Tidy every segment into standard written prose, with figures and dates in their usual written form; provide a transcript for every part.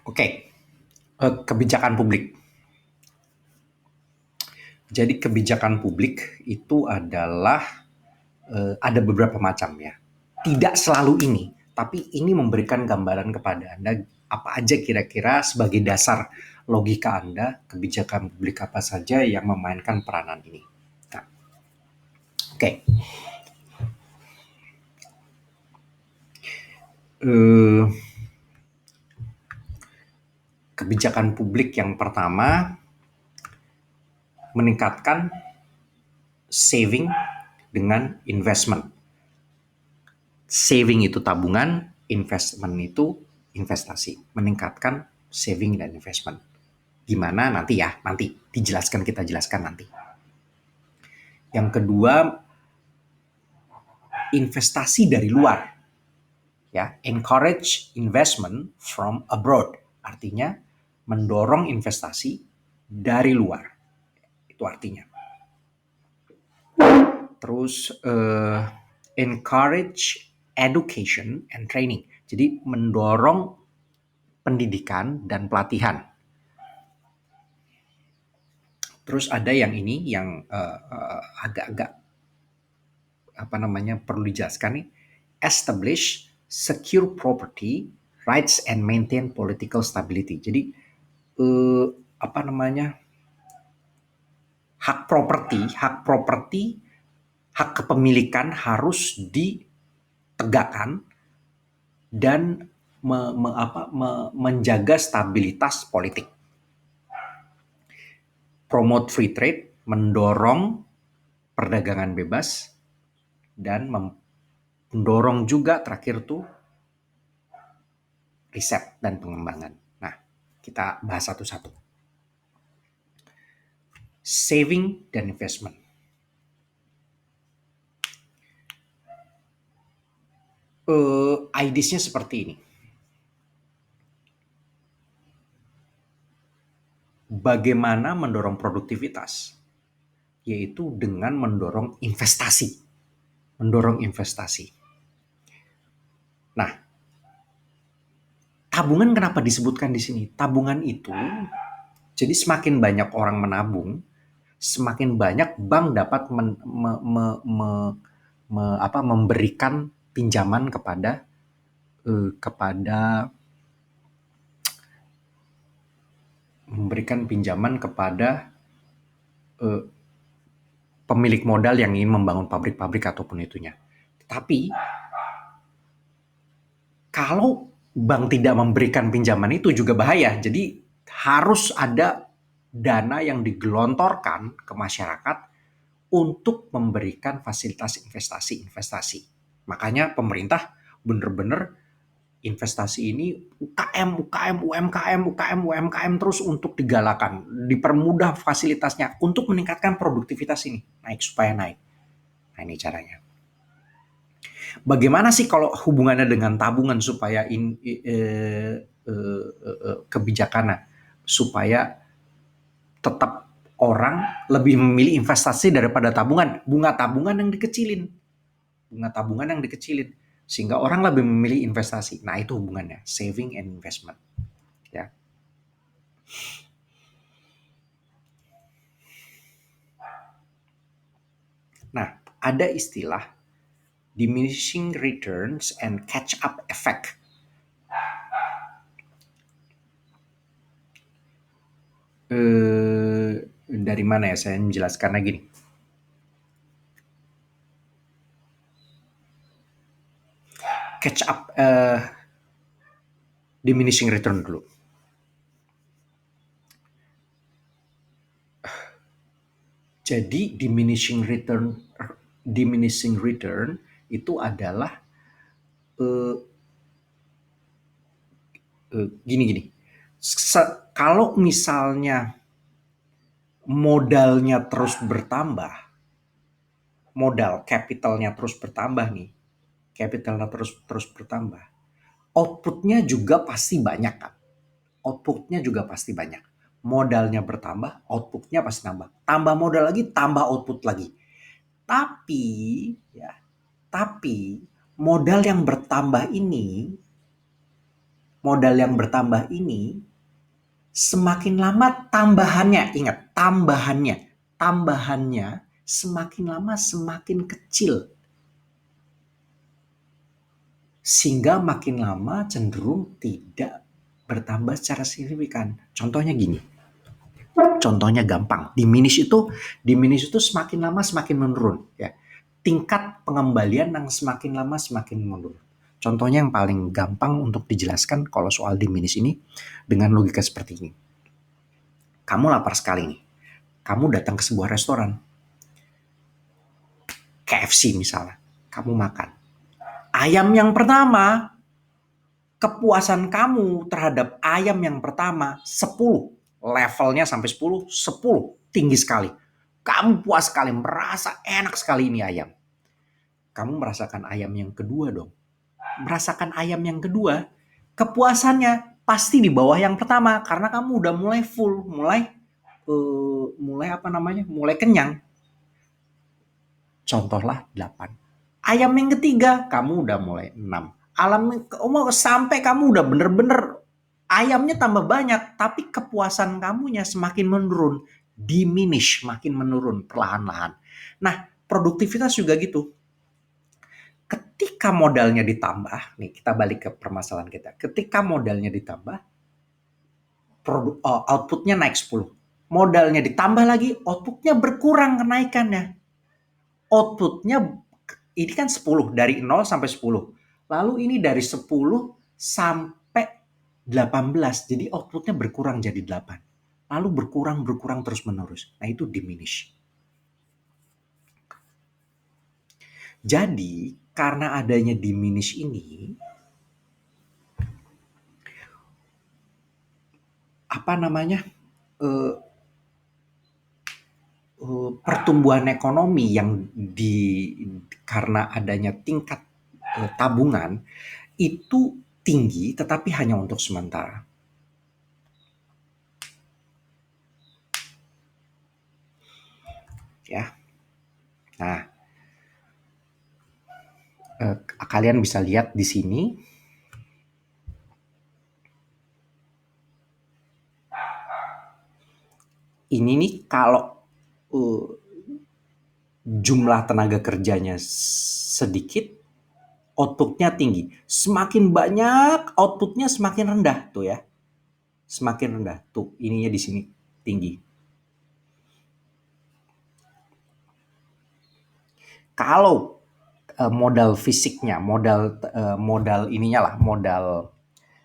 Oke, kebijakan publik. Jadi kebijakan publik itu adalah ada beberapa macam ya. Tidak selalu ini, tapi ini memberikan gambaran kepada Anda apa aja kira-kira sebagai dasar logika Anda kebijakan publik apa saja yang memainkan peranan ini. Nah, oke. Eh, Kebijakan publik yang pertama meningkatkan saving dengan investment. Saving itu tabungan, investment itu investasi. Meningkatkan saving dan investment. Gimana nanti ya, nanti dijelaskan, kita jelaskan nanti. Yang kedua, investasi dari luar. Ya, encourage investment from abroad. Artinya mendorong investasi dari luar. Itu artinya. Terus encourage education and training. Jadi mendorong pendidikan dan pelatihan. Terus ada yang ini yang agak-agak perlu dijelaskan nih. Establish secure property rights and maintain political stability. Jadi eh, apa namanya hak properti, hak kepemilikan harus ditegakkan dan menjaga stabilitas politik. Promote free trade, mendorong perdagangan bebas, dan mendorong juga terakhir tuh riset dan pengembangan. Nah, kita bahas satu-satu. Saving dan investment. Ideasnya seperti ini. Bagaimana mendorong produktivitas? Yaitu dengan mendorong investasi. Mendorong investasi. Nah, tabungan kenapa disebutkan di sini? Tabungan itu, jadi semakin banyak orang menabung, semakin banyak bank dapat memberikan pinjaman kepada pemilik modal yang ingin membangun pabrik-pabrik ataupun itunya. Tapi kalau bank tidak memberikan pinjaman itu juga bahaya. Jadi harus ada dana yang digelontorkan ke masyarakat untuk memberikan fasilitas investasi. Makanya pemerintah benar-benar investasi ini UMKM terus untuk digalakan, dipermudah fasilitasnya untuk meningkatkan produktivitas ini, supaya naik. Nah, ini caranya. Bagaimana sih kalau hubungannya dengan tabungan supaya kebijakannya supaya tetap orang lebih memilih investasi daripada tabungan. Bunga tabungan yang dikecilin sehingga orang lebih memilih investasi. Nah, itu hubungannya, saving and investment. Ya. Nah, ada istilah diminishing returns and catch up effect. Dari mana ya saya menjelaskan lagi nih. Catch up diminishing return dulu. Jadi diminishing return itu adalah gini. Kalau misalnya modalnya terus bertambah, capitalnya terus bertambah, outputnya juga pasti banyak kan? Modalnya bertambah, outputnya pasti nambah. Tambah modal lagi, tambah output lagi. Tapi modal yang bertambah ini modal yang bertambah ini semakin lama tambahannya, ingat tambahannya semakin lama semakin kecil. Sehingga makin lama cenderung tidak bertambah secara signifikan. Contohnya gini, contohnya gampang. Diminish itu semakin lama semakin menurun. Ya. Tingkat pengembalian yang semakin lama semakin menurun. Contohnya yang paling gampang untuk dijelaskan kalau soal diminish ini dengan logika seperti ini. Kamu lapar sekali nih. Kamu datang ke sebuah restoran, KFC misalnya. Kamu makan. Ayam yang pertama, kepuasan kamu terhadap ayam yang pertama 10. Levelnya sampai 10, 10. Tinggi sekali. Kamu puas sekali, merasa enak sekali ini ayam. Kamu merasakan ayam yang kedua dong. Merasakan ayam yang kedua, kepuasannya pasti di bawah yang pertama karena kamu udah mulai full, mulai kenyang. Contohlah 8. Ayam yang ketiga, kamu udah mulai 6. Sampai kamu udah bener-bener ayamnya tambah banyak, tapi kepuasan kamunya semakin menurun, diminish, makin menurun perlahan-lahan. Nah, produktivitas juga gitu. Ketika modalnya ditambah, nih kita balik ke permasalahan kita. Ketika modalnya ditambah, outputnya naik 10. Modalnya ditambah lagi, outputnya berkurang kenaikannya. Outputnya ini kan 10, dari 0 sampai 10. Lalu ini dari 10 sampai 18. Jadi outputnya berkurang jadi 8. Lalu berkurang terus menerus. Nah itu diminish. Jadi karena adanya diminish ini, eh, pertumbuhan ekonomi yang karena adanya tingkat tabungan itu tinggi tetapi hanya untuk sementara. Ya. Nah, kalian bisa lihat di sini. Ini nih kalau jumlah tenaga kerjanya sedikit, outputnya tinggi. Semakin banyak outputnya semakin rendah tuh ya. Semakin rendah tuh ininya di sini tinggi. Kalau modal fisiknya, modal ininya lah, modal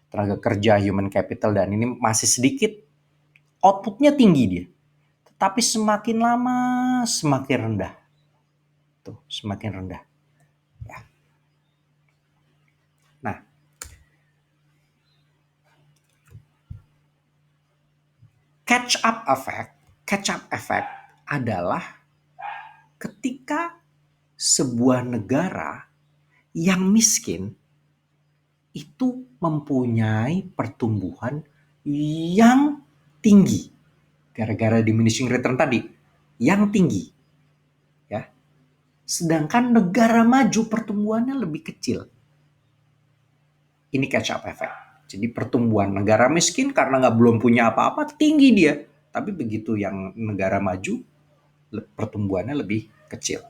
tenaga kerja, human capital dan ini masih sedikit, outputnya tinggi dia. Tetapi semakin lama semakin rendah. Tuh, semakin rendah. Ya. Nah, catch up effect adalah ketika sebuah negara yang miskin itu mempunyai pertumbuhan yang tinggi gara-gara diminishing return tadi yang tinggi ya, sedangkan negara maju pertumbuhannya lebih kecil. Ini catch up effect. Jadi pertumbuhan negara miskin karena belum punya apa-apa tinggi dia, tapi begitu yang negara maju pertumbuhannya lebih kecil.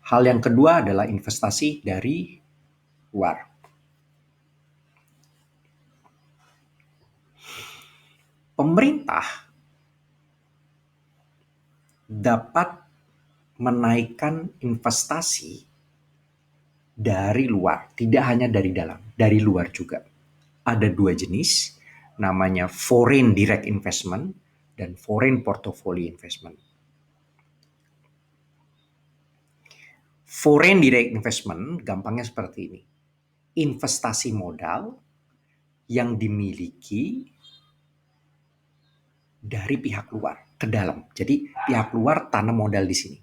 Hal yang kedua adalah investasi dari luar. Pemerintah dapat menaikkan investasi dari luar, tidak hanya dari dalam, dari luar juga. Ada dua jenis, namanya foreign direct investment dan foreign portfolio investment. Foreign direct investment gampangnya seperti ini. Investasi modal yang dimiliki dari pihak luar ke dalam. Jadi pihak luar tanam modal di sini.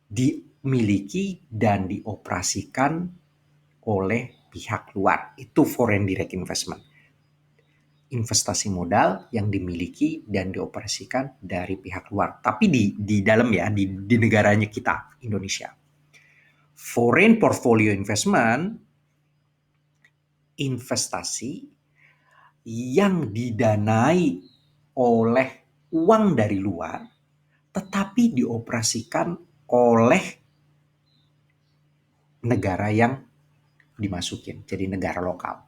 Dimiliki dan dioperasikan oleh pihak luar. Itu foreign direct investment. investasi modal yang dimiliki dan dioperasikan dari pihak luar. Tapi di dalam ya, di negaranya kita, Indonesia. Foreign portfolio investment, investasi yang didanai oleh uang dari luar, tetapi dioperasikan oleh negara yang dimasukin, jadi negara lokal.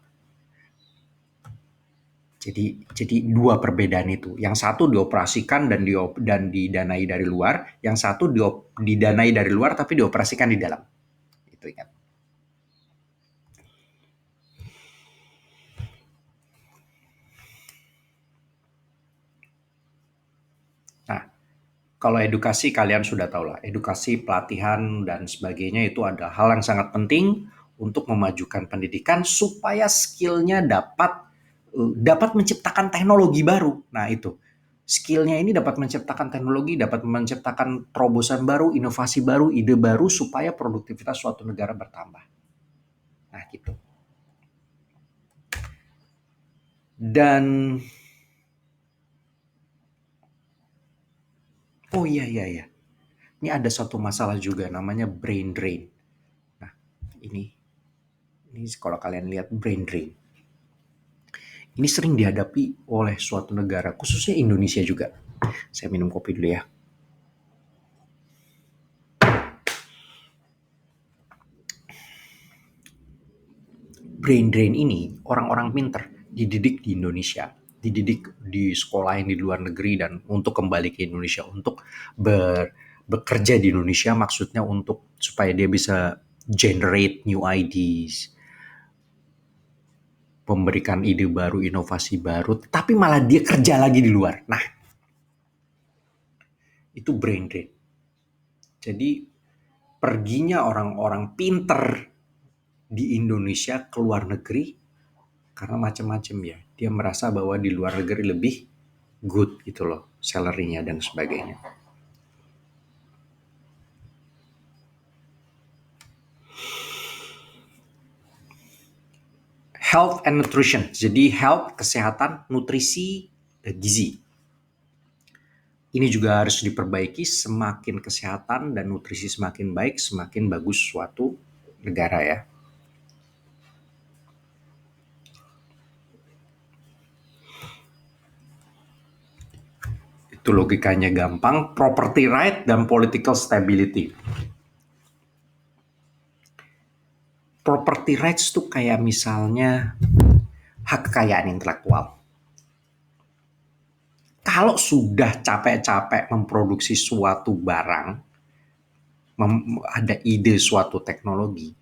Jadi dua perbedaan itu. Yang satu dioperasikan dan didanai dari luar, yang satu didanai dari luar tapi dioperasikan di dalam. Itu ingat. Nah, kalau edukasi kalian sudah tahu lah, edukasi, pelatihan dan sebagainya itu adalah hal yang sangat penting untuk memajukan pendidikan supaya skillnya dapat menciptakan teknologi baru. Nah itu, skillnya ini dapat menciptakan teknologi, dapat menciptakan terobosan baru, inovasi baru, ide baru supaya produktivitas suatu negara bertambah. Nah gitu. Dan oh iya iya iya, ini ada satu masalah juga namanya brain drain. Nah ini kalau kalian lihat brain drain, ini sering dihadapi oleh suatu negara, khususnya Indonesia juga. Saya minum kopi dulu ya. Brain drain ini orang-orang pinter dididik di Indonesia, dididik di sekolah yang di luar negeri dan untuk kembali ke Indonesia untuk bekerja di Indonesia, maksudnya untuk supaya dia bisa generate new ideas, memberikan ide baru, inovasi baru, tapi malah dia kerja lagi di luar. Nah, itu brain drain. Jadi perginya orang-orang pinter di Indonesia ke luar negeri karena macam-macam ya. Dia merasa bahwa di luar negeri lebih good gitu loh, salary-nya dan sebagainya. Health and nutrition. Jadi health, kesehatan, nutrisi, gizi. Ini juga harus diperbaiki, semakin kesehatan dan nutrisi semakin baik, semakin bagus suatu negara ya. Itu logikanya gampang, property right dan political stability. Property rights tuh kayak misalnya hak kekayaan intelektual. Kalau sudah capek-capek memproduksi suatu barang, ada ide suatu teknologi,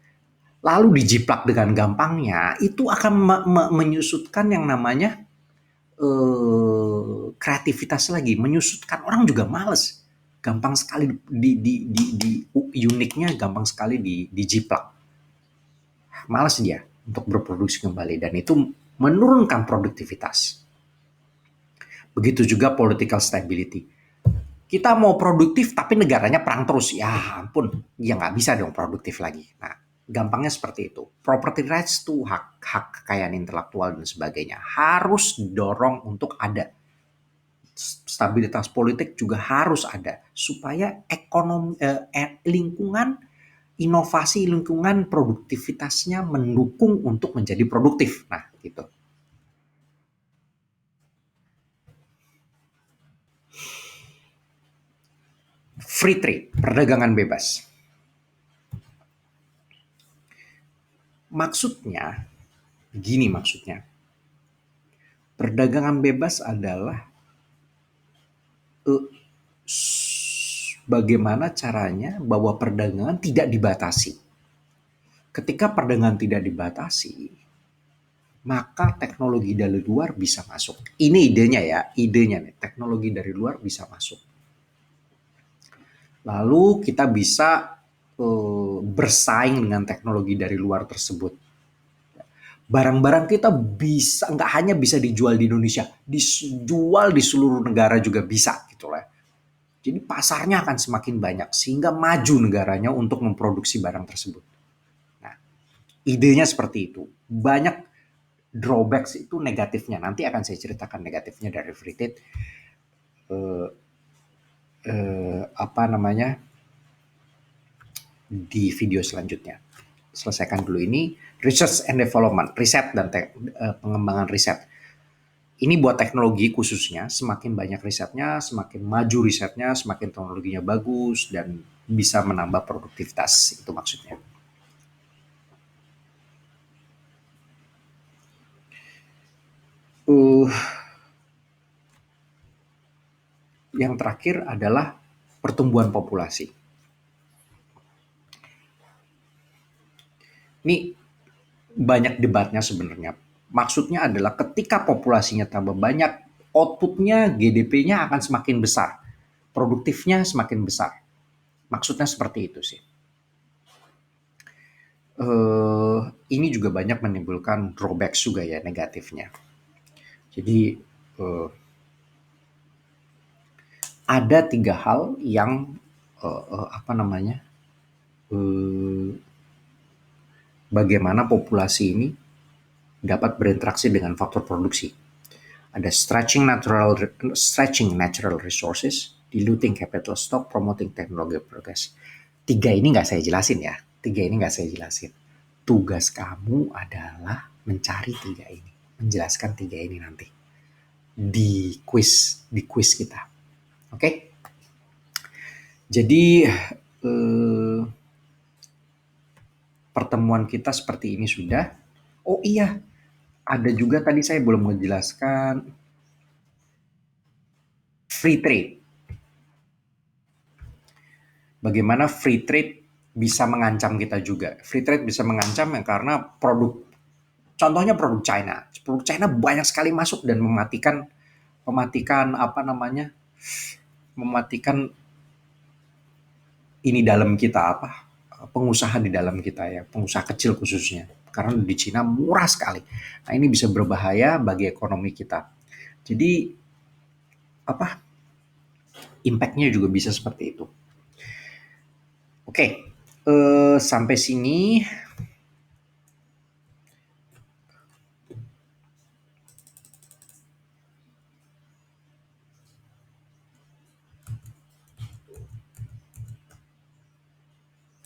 lalu dijiplak dengan gampangnya, itu akan menyusutkan yang namanya kreativitas lagi, menyusutkan orang juga males. Gampang sekali uniknya gampang sekali dijiplak. Males dia untuk berproduksi kembali dan itu menurunkan produktivitas. Begitu juga political stability. Kita mau produktif tapi negaranya perang terus, ya ampun, ya nggak bisa dong produktif lagi. Nah, gampangnya seperti itu. Property rights tuh hak kekayaan intelektual dan sebagainya harus didorong untuk ada. Stabilitas politik juga harus ada supaya ekonomi lingkungan inovasi lingkungan produktivitasnya mendukung untuk menjadi produktif. Nah, gitu. Free trade, perdagangan bebas. Maksudnya, gini maksudnya. Perdagangan bebas adalah bagaimana caranya bahwa perdagangan tidak dibatasi. Ketika perdagangan tidak dibatasi, maka teknologi dari luar bisa masuk. Ini idenya ya, idenya nih, teknologi dari luar bisa masuk. Lalu kita bisa bersaing dengan teknologi dari luar tersebut. Barang-barang kita bisa nggak hanya bisa dijual di Indonesia, dijual di seluruh negara juga bisa gitu lah. Jadi pasarnya akan semakin banyak sehingga maju negaranya untuk memproduksi barang tersebut. Nah, idenya seperti itu. Banyak drawbacks itu negatifnya. Nanti akan saya ceritakan negatifnya dari free trade. Eh, apa namanya di video selanjutnya. Selesaikan dulu ini research and development, riset dan pengembangan riset. Ini buat teknologi khususnya, semakin banyak risetnya, semakin maju risetnya, semakin teknologinya bagus dan bisa menambah produktivitas, itu maksudnya. Uh, yang terakhir adalah pertumbuhan populasi. Ini banyak debatnya sebenarnya. Maksudnya adalah ketika populasinya tambah banyak, outputnya, GDP-nya akan semakin besar, produktifnya semakin besar. Maksudnya seperti itu sih. Eh, ini juga banyak menimbulkan drawback juga ya, negatifnya. Jadi ada 3 hal yang apa namanya eh, bagaimana populasi ini dapat berinteraksi dengan faktor produksi. Ada stretching natural resources, diluting capital stock, promoting technology progress. 3 ini nggak saya jelasin ya. 3 ini nggak saya jelasin. Tugas kamu adalah mencari 3 ini, menjelaskan 3 ini nanti di quiz kita. Oke? Okay? Jadi pertemuan kita seperti ini sudah. Oh iya, ada juga tadi saya belum menjelaskan free trade. Bagaimana free trade bisa mengancam kita juga. Free trade bisa mengancam ya karena contohnya produk China. Produk China banyak sekali masuk dan mematikan apa namanya, mematikan ini dalam kita apa, pengusaha di dalam kita ya, pengusaha kecil khususnya. Karena di Cina murah sekali. Nah ini bisa berbahaya bagi ekonomi kita. Jadi apa, impact-nya juga bisa seperti itu. Oke, sampai sini